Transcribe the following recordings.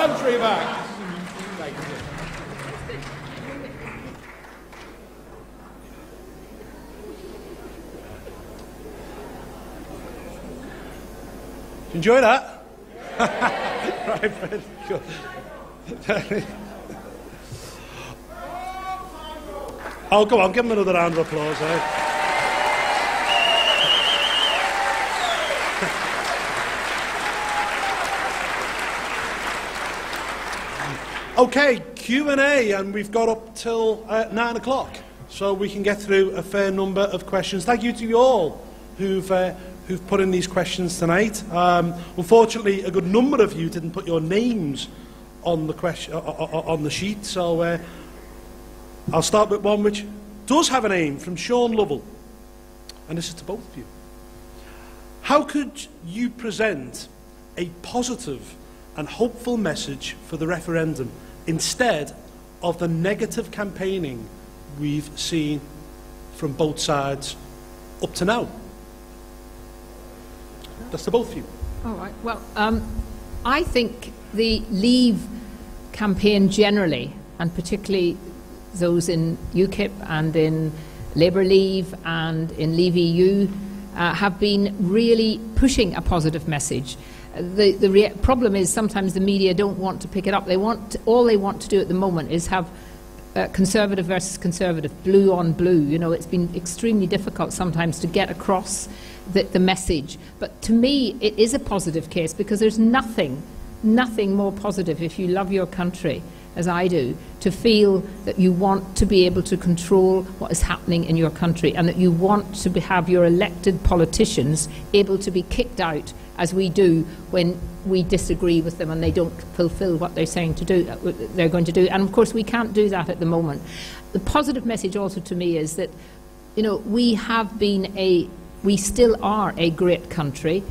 country back. Enjoy that? Right, Fred. Cool. Oh, go on, give him another round of applause. Okay, Q&A, and we've got up till 9 o'clock, so we can get through a fair number of questions. Thank you to you all who've put in these questions tonight. Unfortunately, a good number of you didn't put your names on the sheet, so I'll start with one which does have a name, from Sean Lovell, and this is to both of you. How could you present a positive and hopeful message for the referendum instead of the negative campaigning we've seen from both sides up to now? That's to both of you. All right. Well, I think the Leave campaign generally, and particularly those in UKIP and in Labour Leave and in Leave EU, have been really pushing a positive message. The problem is sometimes the media don't want to pick it up. All they want to do at the moment is have Conservative versus Conservative, blue on blue. You know, it's been extremely difficult sometimes to get across the message. But to me, it is a positive case, because there's nothing more positive, if you love your country, as I do, to feel that you want to be able to control what is happening in your country, and that you want to have your elected politicians able to be kicked out, as we do when we disagree with them and they don't fulfil what they're saying to do, they're going to do. And of course we can't do that at the moment. The positive message also to me is that, you know, we still are a great country.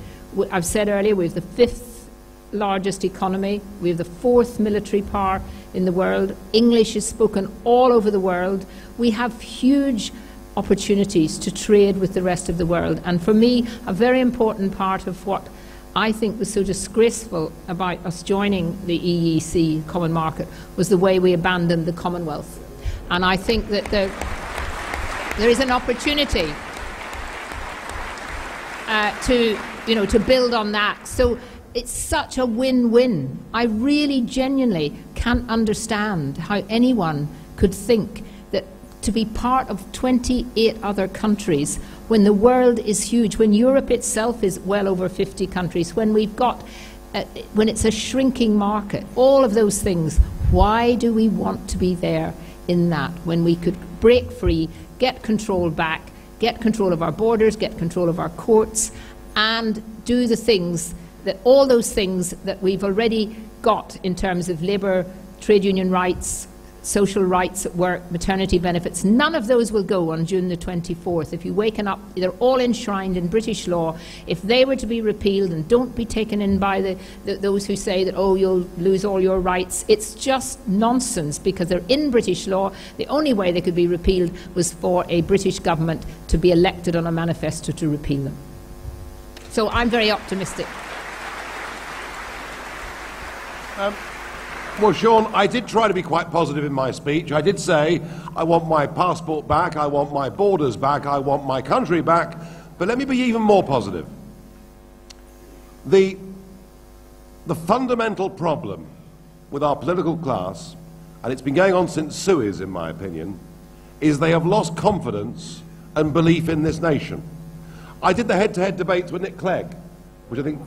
I've said earlier, we have the 5th largest economy, we have the 4th military power in the world, English is spoken all over the world, we have huge opportunities to trade with the rest of the world. And for me, a very important part of what I think was so disgraceful about us joining the EEC, Common Market, was the way we abandoned the Commonwealth. And I think that there is an opportunity to build on that. So it's such a win-win. I really genuinely can't understand how anyone could think that to be part of 28 other countries, when the world is huge, when Europe itself is well over 50 countries, when we've got, when it's a shrinking market, all of those things, why do we want to be there in that, when we could break free, get control back, get control of our borders, get control of our courts, and do the things that, all those things that we've already got in terms of labour, trade union rights, social rights at work, maternity benefits. None of those will go on June the 24th. If you waken up, they're all enshrined in British law. If they were to be repealed, and don't be taken in by those who say that, oh, you'll lose all your rights, it's just nonsense, because they're in British law. The only way they could be repealed was for a British government to be elected on a manifesto to repeal them. So I'm very optimistic. Well, Sean, I did try to be quite positive in my speech. I did say, I want my passport back, I want my borders back, I want my country back. But let me be even more positive. The fundamental problem with our political class, and it's been going on since Suez, in my opinion, is they have lost confidence and belief in this nation. I did the head-to-head debates with Nick Clegg, which I think...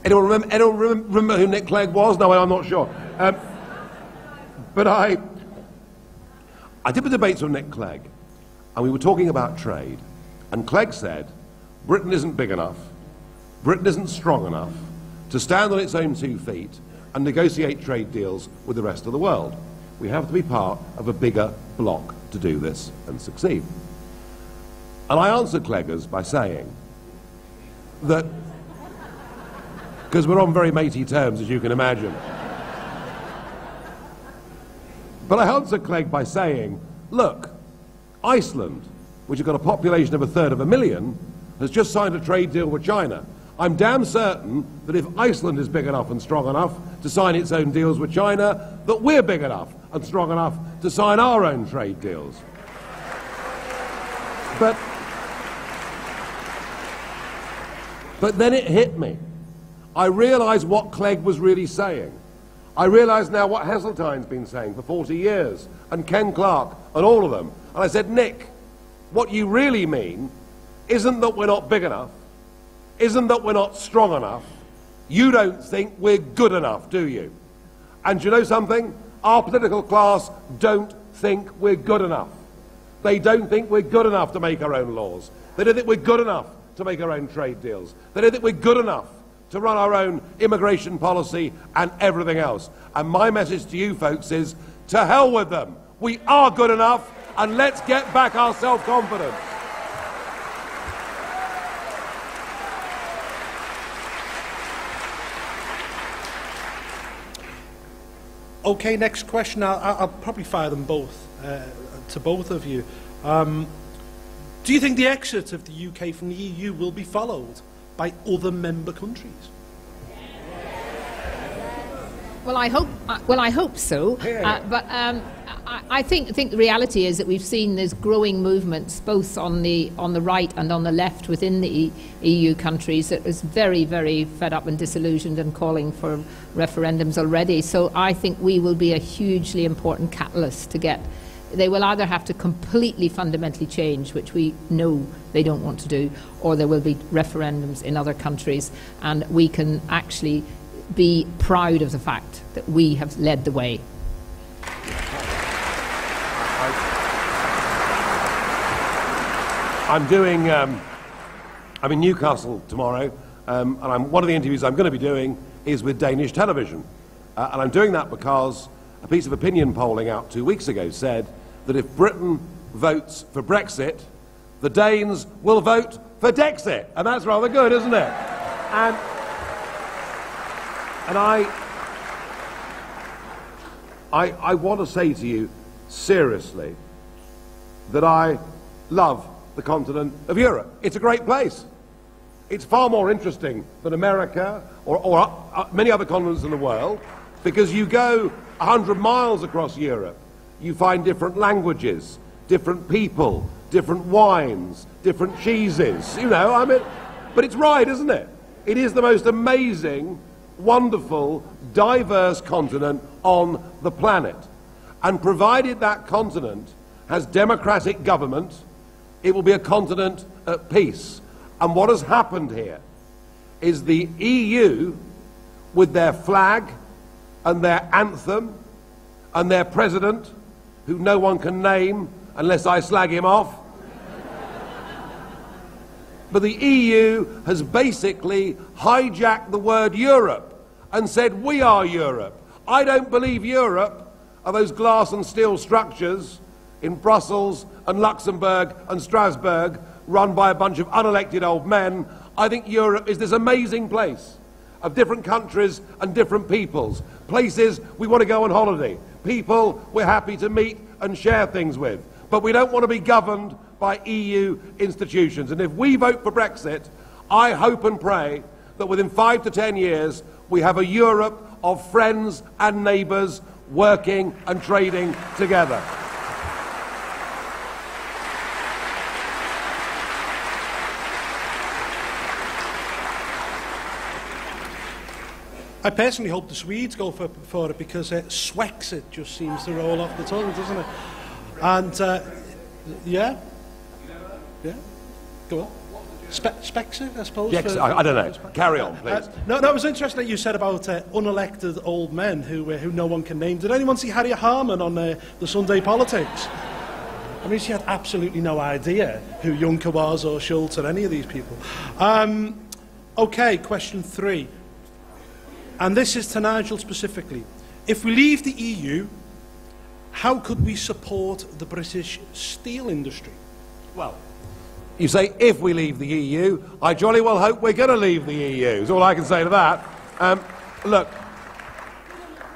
Anyone remember who Nick Clegg was? No, I'm not sure. But I did the debates with Nick Clegg, and we were talking about trade. And Clegg said, Britain isn't big enough, Britain isn't strong enough to stand on its own 2 feet and negotiate trade deals with the rest of the world. We have to be part of a bigger bloc to do this and succeed. And I answered Cleggers by saying that, because we're on very matey terms, as you can imagine. But I answered Clegg by saying, look, Iceland, which has got a population of 1/3 of a million, has just signed a trade deal with China. I'm damn certain that if Iceland is big enough and strong enough to sign its own deals with China, that we're big enough and strong enough to sign our own trade deals. But then it hit me. I realised what Clegg was really saying. I realise now what Heseltine's been saying for 40 years, and Ken Clarke, and all of them. And I said, Nick, what you really mean isn't that we're not big enough, isn't that we're not strong enough. You don't think we're good enough, do you? And do you know something? Our political class don't think we're good enough. They don't think we're good enough to make our own laws. They don't think we're good enough to make our own trade deals. They don't think we're good enough to run our own immigration policy and everything else. And my message to you folks is, to hell with them. We are good enough, and let's get back our self-confidence. Okay, next question. I'll probably fire them both to both of you. Do you think the exit of the UK from the EU will be followed by other member countries? Well, I hope so. But I think the reality is that we've seen there's growing movements both on the right and on the left within the EU countries that is very, very fed up and disillusioned and calling for referendums already. So I think we will be a hugely important catalyst to get. They will either have to completely fundamentally change, which we know they don't want to do, or there will be referendums in other countries, and we can actually be proud of the fact that we have led the way. I'm in Newcastle tomorrow, and one of the interviews I'm going to be doing is with Danish television. And I'm doing that because a piece of opinion polling out 2 weeks ago said that if Britain votes for Brexit, the Danes will vote for Dexit. And that's rather good, isn't it? And I want to say to you seriously that I love the continent of Europe. It's a great place. It's far more interesting than America or many other continents in the world, because you go 100 miles across Europe, you find different languages, different people, different wines, different cheeses, you know, I mean, but it's right, isn't it? It is the most amazing, wonderful, diverse continent on the planet. And provided that continent has democratic government, it will be a continent at peace. And what has happened here is the EU, with their flag and their anthem and their president, who no one can name unless I slag him off, but the EU has basically hijacked the word Europe and said, we are Europe. I don't believe Europe are those glass and steel structures in Brussels and Luxembourg and Strasbourg run by a bunch of unelected old men. I think Europe is this amazing place of different countries and different peoples, places we want to go on holiday, people we're happy to meet and share things with. But we don't want to be governed by EU institutions. And if we vote for Brexit, I hope and pray that within 5 to 10 years we have a Europe of friends and neighbours working and trading together. I personally hope the Swedes go for it, because Swexit just seems to roll off the tongue, doesn't it? And yeah, go on. Spexit, I suppose. Yes, I don't know. Carry on, please. No, it was interesting that you said about unelected old men who no one can name. Did anyone see Harriet Harman on the Sunday Politics? I mean, she had absolutely no idea who Juncker was or Schultz or any of these people. Okay, question 3. And this is to Nigel specifically. If we leave the EU, how could we support the British steel industry? Well, you say if we leave the EU, I jolly well hope we're going to leave the EU, is all I can say to that. Look,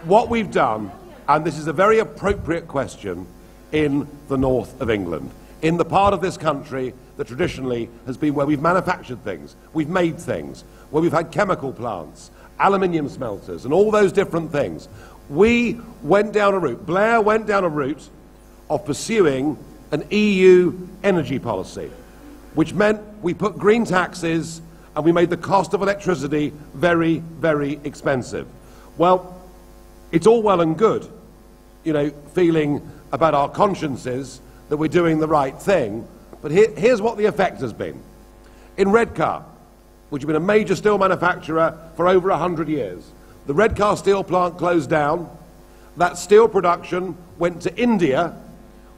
what we've done, and this is a very appropriate question, in the north of England, in the part of this country that traditionally has been where we've manufactured things, we've made things, where we've had chemical plants, aluminium smelters, and all those different things. We went down a route, Blair went down a route of pursuing an EU energy policy, which meant we put green taxes and we made the cost of electricity very, very expensive. Well, it's all well and good, you know, feeling about our consciences that we're doing the right thing, but here's what the effect has been. In Redcar, which has been a major steel manufacturer for over 100 years, the Redcar steel plant closed down. That steel production went to India,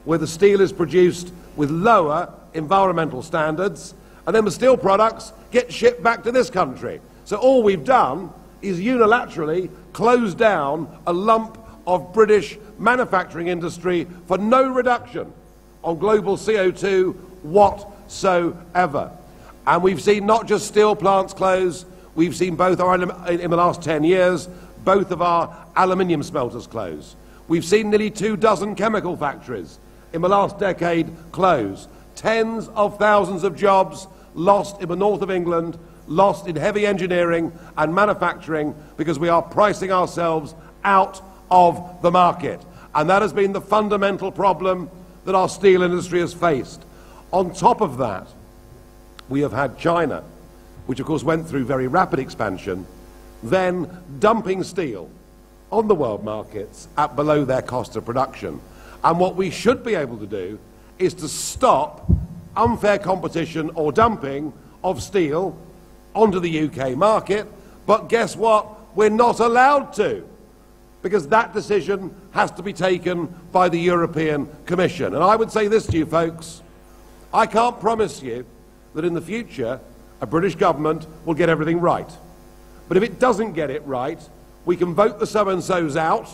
where the steel is produced with lower environmental standards, and then the steel products get shipped back to this country. So all we've done is unilaterally close down a lump of British manufacturing industry for no reduction on global CO2 whatsoever. And we've seen not just steel plants close, we've seen both our, in the last 10 years, both of our aluminium smelters close. We've seen nearly 24 chemical factories in the last decade close. Tens of thousands of jobs lost in the north of England, lost in heavy engineering and manufacturing because we are pricing ourselves out of the market. And that has been the fundamental problem that our steel industry has faced. On top of that, we have had China, which of course went through very rapid expansion, then dumping steel on the world markets at below their cost of production. And what we should be able to do is to stop unfair competition or dumping of steel onto the UK market. But guess what? We're not allowed to, because that decision has to be taken by the European Commission. And I would say this to you folks, I can't promise you that in the future a British government will get everything right. But if it doesn't get it right, we can vote the so-and-sos out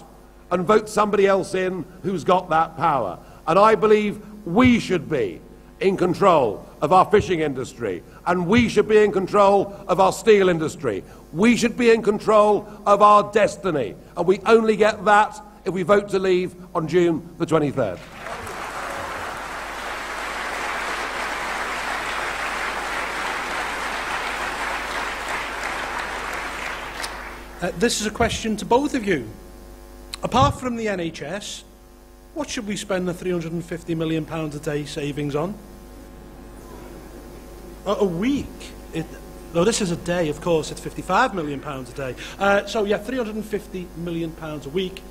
and vote somebody else in who's got that power. And I believe we should be in control of our fishing industry, and we should be in control of our steel industry. We should be in control of our destiny, and we only get that if we vote to leave on June the 23rd. This is a question to both of you. Apart from the NHS, what should we spend the £350 million a day savings on? A week? No, this is a day, of course, it's £55 million a day. So yeah, £350 million a week.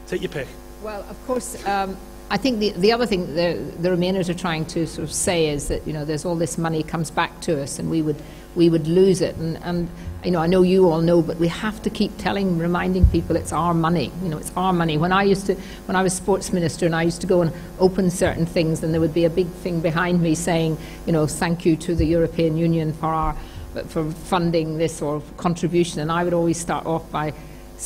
Take your pick. Well, of course, I think the other thing the Remainers are trying to sort of say is that, you know, there's all this money comes back to us and we would lose it. And you know, I know you all know, but we have to keep reminding people it's our money. You know, it's our money. When I was sports minister and I used to go and open certain things, and there would be a big thing behind me saying, you know, thank you to the European Union for funding this or contribution. And I would always start off by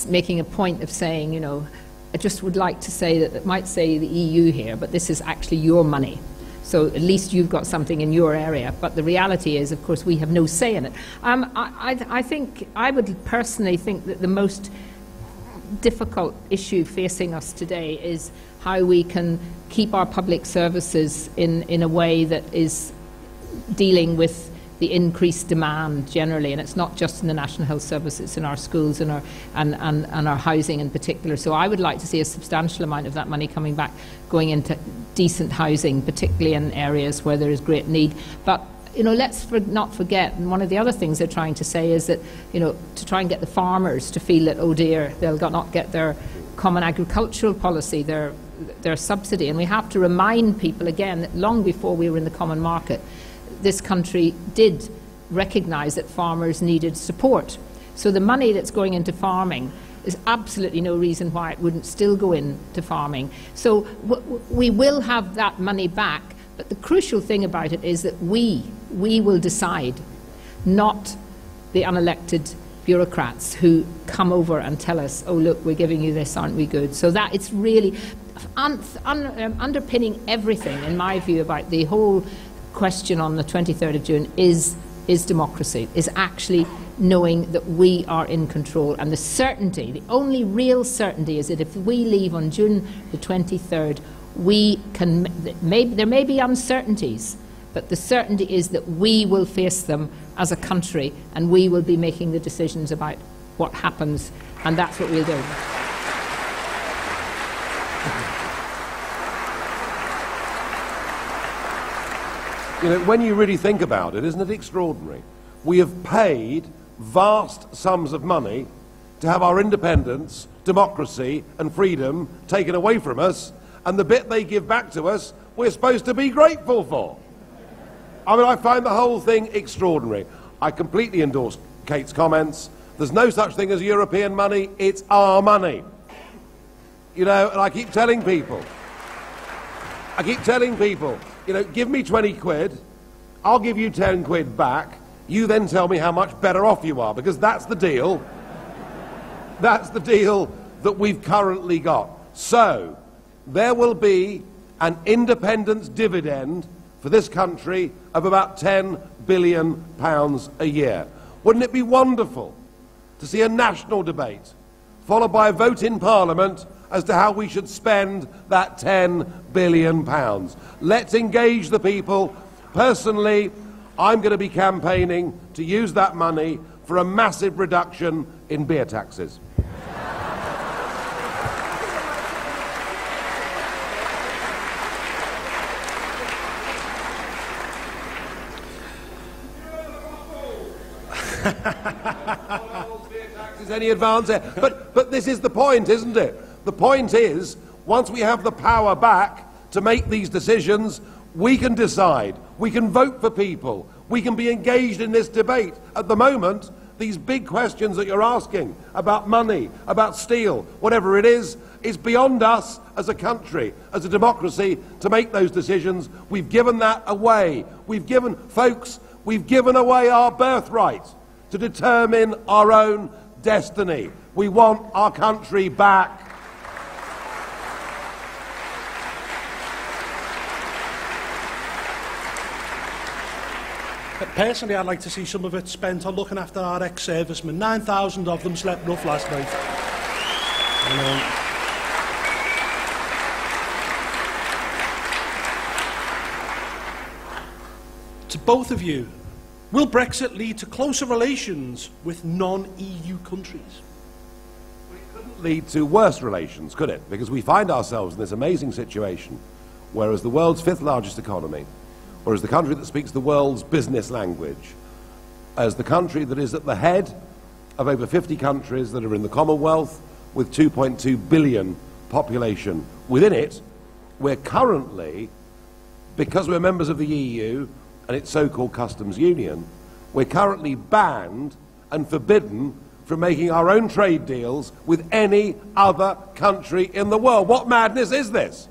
making a point of saying, you know, I just would like to say that it might say the EU here, but this is actually your money. So at least you've got something in your area. But the reality is, of course, we have no say in it. I would personally think that the most difficult issue facing us today is how we can keep our public services in a way that is dealing with the increased demand generally, and it's not just in the National Health Service, it's in our schools and our housing in particular. So I would like to see a substantial amount of that money coming back, going into decent housing, particularly in areas where there is great need. But you know, let's not forget, and one of the other things they're trying to say is that, you know, to try and get the farmers to feel that, oh dear, they'll not get their common agricultural policy, their subsidy. And we have to remind people again that long before we were in the common market, this country did recognise that farmers needed support. So the money that's going into farming, there's absolutely no reason why it wouldn't still go into farming. So we will have that money back, but the crucial thing about it is that we will decide, not the unelected bureaucrats who come over and tell us, oh look, we're giving you this, aren't we good? So that it's really underpinning everything, in my view, about the whole question on the 23rd of June is democracy, is actually knowing that we are in control. And the certainty, the only real certainty, is that if we leave on June the 23rd, there may be uncertainties, but the certainty is that we will face them as a country, and we will be making the decisions about what happens, and that's what we'll do. You know, when you really think about it, isn't it extraordinary? We have paid vast sums of money to have our independence, democracy and freedom taken away from us, and the bit they give back to us we're supposed to be grateful for. I mean, I find the whole thing extraordinary. I completely endorse Kate's comments. There's no such thing as European money, it's our money. You know, and I keep telling people, you know, give me 20 quid, I'll give you 10 quid back, you then tell me how much better off you are, because that's the deal. That's the deal that we've currently got. So, there will be an independence dividend for this country of about £10 billion a year. Wouldn't it be wonderful to see a national debate, followed by a vote in Parliament as to how we should spend that £10 billion? Let's engage the people. Personally, I'm going to be campaigning to use that money for a massive reduction in beer taxes. Any advance there? But this is the point, isn't it? The point is, once we have the power back to make these decisions, we can decide, we can vote for people, we can be engaged in this debate. At the moment, these big questions that you're asking about money, about steel, whatever it is beyond us as a country, as a democracy, to make those decisions. We've given that away. We've given away our birthright to determine our own destiny. We want our country back. Personally, I'd like to see some of it spent on looking after our ex-servicemen. 9,000 of them slept rough last night. To both of you, will Brexit lead to closer relations with non-EU countries? Well, it couldn't lead to worse relations, could it? Because we find ourselves in this amazing situation where, as the world's fifth largest economy, or as the country that speaks the world's business language, as the country that is at the head of over 50 countries that are in the Commonwealth with 2.2 billion population within it, we're currently, because we're members of the EU and its so-called customs union, we're currently banned and forbidden from making our own trade deals with any other country in the world. What madness is this?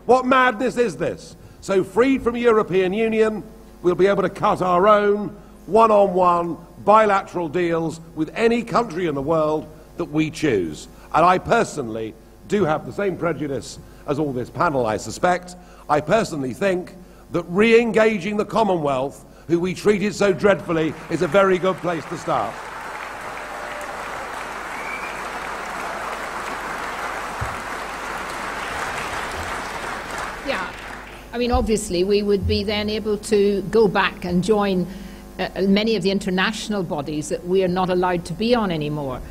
What madness is this? So, freed from the European Union, we'll be able to cut our own one-on-one bilateral deals with any country in the world that we choose. And I personally do have the same prejudice as all this panel, I suspect. I personally think that re-engaging the Commonwealth, who we treated so dreadfully, is a very good place to start. Yeah, I mean, obviously, we would be then able to go back and join many of the international bodies that we are not allowed to be on anymore,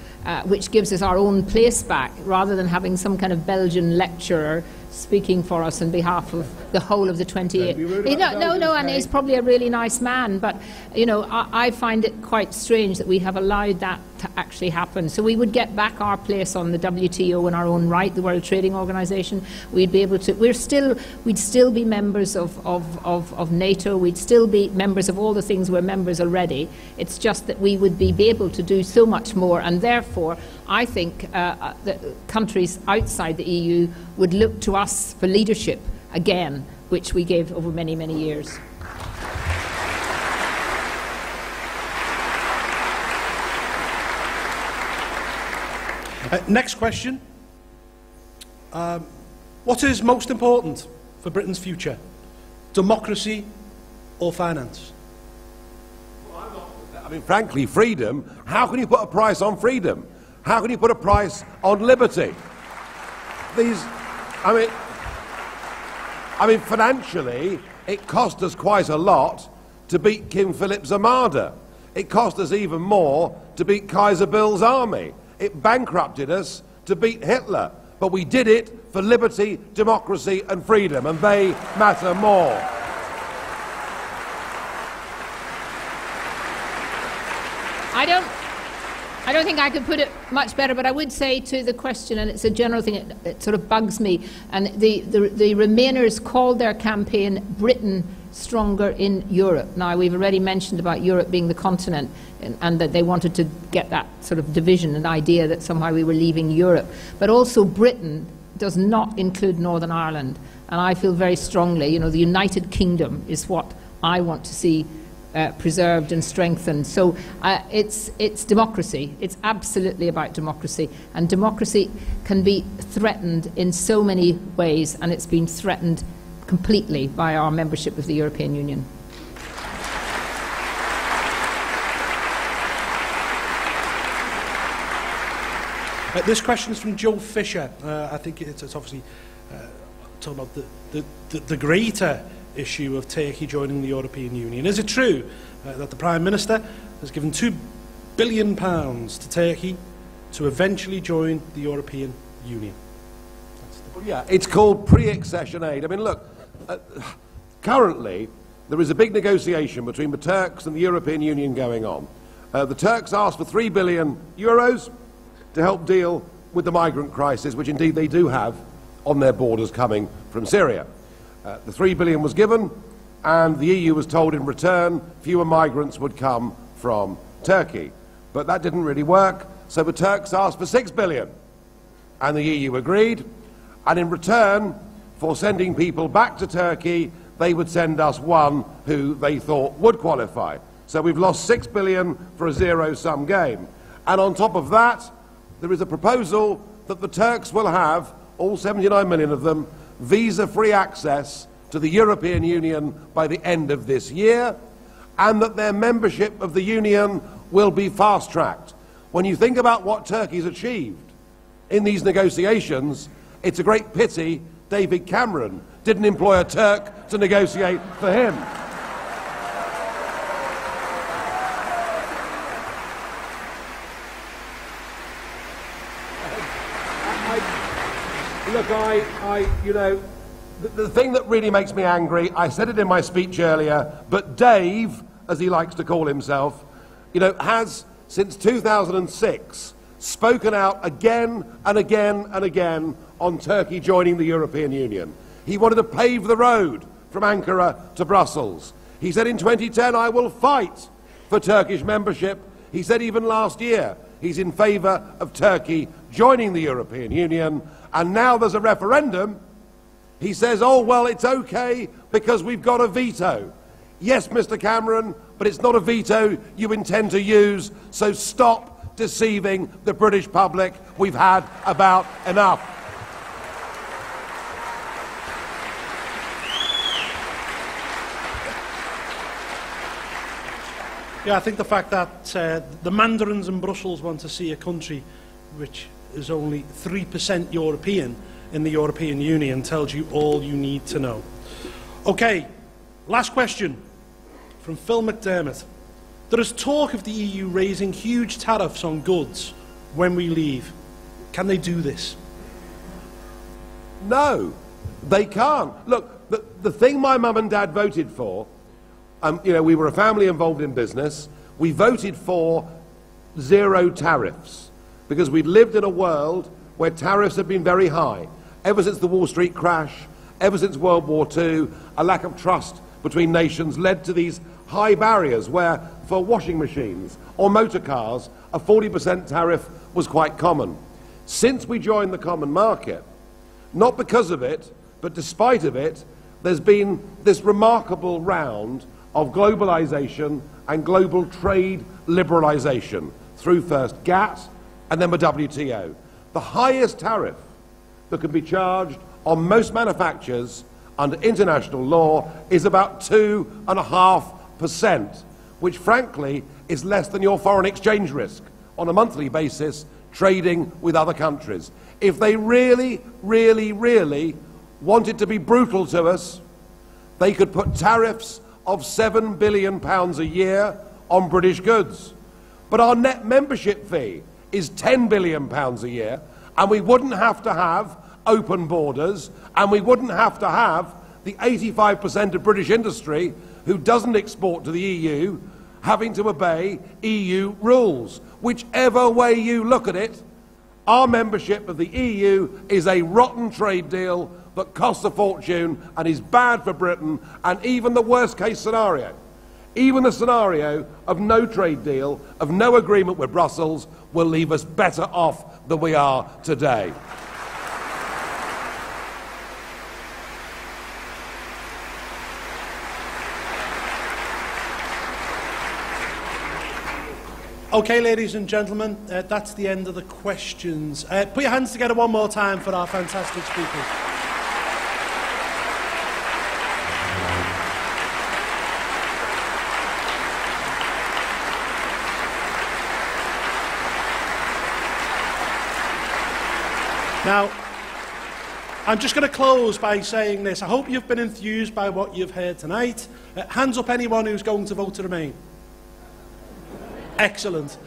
which gives us our own place back, rather than having some kind of Belgian lecturer speaking for us on behalf of the whole of the 28. No, and he's probably a really nice man, but, you know, I find it quite strange that we have allowed that to actually happen. So we would get back our place on the WTO in our own right, the World Trading Organization. We'd be able to, we'd still be members of NATO, we'd still be members of all the things we're members already. It's just that we would be able to do so much more, and therefore I think that countries outside the EU would look to us for leadership again, which we gave over many, many years. Next question. What is most important for Britain's future? Democracy or finance? Well, I mean, frankly, freedom. How can you put a price on freedom? How can you put a price on liberty? I mean, financially, it cost us quite a lot to beat King Philip's Armada. It cost us even more to beat Kaiser Bill's army. It bankrupted us to beat Hitler. But we did it for liberty, democracy and freedom, and they matter more. I don't think I could put it much better, but I would say to the question, and it's a general thing, it sort of bugs me, and the Remainers called their campaign Britain Stronger in Europe. Now, we've already mentioned about Europe being the continent, and that they wanted to get that sort of division and idea that somehow we were leaving Europe. But also Britain does not include Northern Ireland, and I feel very strongly, you know, the United Kingdom is what I want to see preserved and strengthened. So it's democracy. It's absolutely about democracy. And democracy can be threatened in so many ways, and it's been threatened completely by our membership of the European Union. This question is from Joe Fisher. I think it's obviously talking about the greater issue of Turkey joining the European Union. Is it true that the Prime Minister has given £2 billion to Turkey to eventually join the European Union? Well, yeah, it's called pre-accession aid. I mean, look, currently there is a big negotiation between the Turks and the European Union going on. The Turks asked for €3 billion to help deal with the migrant crisis, which indeed they do have on their borders coming from Syria. The $3 billion was given, and the EU was told in return fewer migrants would come from Turkey. But that didn't really work, so the Turks asked for $6 billion, and the EU agreed, and in return for sending people back to Turkey, they would send us one who they thought would qualify. So we've lost $6 billion for a zero-sum game. And on top of that, there is a proposal that the Turks will have, all 79 million of them, visa-free access to the European Union by the end of this year, and that their membership of the Union will be fast-tracked. When you think about what Turkey's achieved in these negotiations, it's a great pity David Cameron didn't employ a Turk to negotiate for him. Look, you know, the thing that really makes me angry, I said it in my speech earlier, but Dave, as he likes to call himself, you know, has, since 2006, spoken out again and again and again on Turkey joining the European Union. He wanted to pave the road from Ankara to Brussels. He said in 2010, I will fight for Turkish membership. He said even last year, he's in favour of Turkey joining the European Union. And now there's a referendum. He says, oh, well, it's okay because we've got a veto. Yes, Mr. Cameron, but it's not a veto you intend to use, so stop deceiving the British public. We've had about enough. Yeah, I think the fact that the mandarins in Brussels want to see a country which is only 3% European in the European Union tells you all you need to know. Okay, last question from Phil McDermott. There is talk of the EU raising huge tariffs on goods when we leave. Can they do this? No, they can't. Look, the thing my mum and dad voted for, you know, we were a family involved in business. We voted for zero tariffs because we'd lived in a world where tariffs had been very high. Ever since the Wall Street crash, ever since World War II, a lack of trust between nations led to these high barriers where, for washing machines or motor cars, a 40% tariff was quite common. Since we joined the common market, not because of it, but despite of it, there's been this remarkable round of globalization and global trade liberalization through first GATT and then the WTO. The highest tariff that can be charged on most manufacturers under international law is about 2.5%, which frankly is less than your foreign exchange risk on a monthly basis trading with other countries. If they really, really, really wanted to be brutal to us, they could put tariffs of £7 billion a year on British goods. But our net membership fee is £10 billion a year, and we wouldn't have to have open borders, and we wouldn't have to have the 85% of British industry who doesn't export to the EU having to obey EU rules. Whichever way you look at it, our membership of the EU is a rotten trade deal that costs a fortune and is bad for Britain, and even the worst case scenario, even the scenario of no trade deal, of no agreement with Brussels, will leave us better off than we are today. Okay, ladies and gentlemen, that's the end of the questions. Put your hands together one more time for our fantastic speakers. Now, I'm just going to close by saying this. I hope you've been enthused by what you've heard tonight. Hands up anyone who's going to vote to remain. Excellent.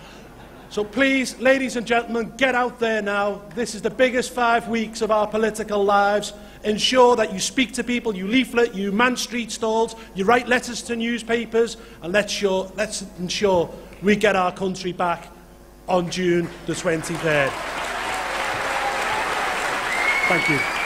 So please, ladies and gentlemen, get out there now. This is the biggest 5 weeks of our political lives. Ensure that you speak to people, you leaflet, you man street stalls, you write letters to newspapers, and let's ensure we get our country back on June the 23rd. Thank you.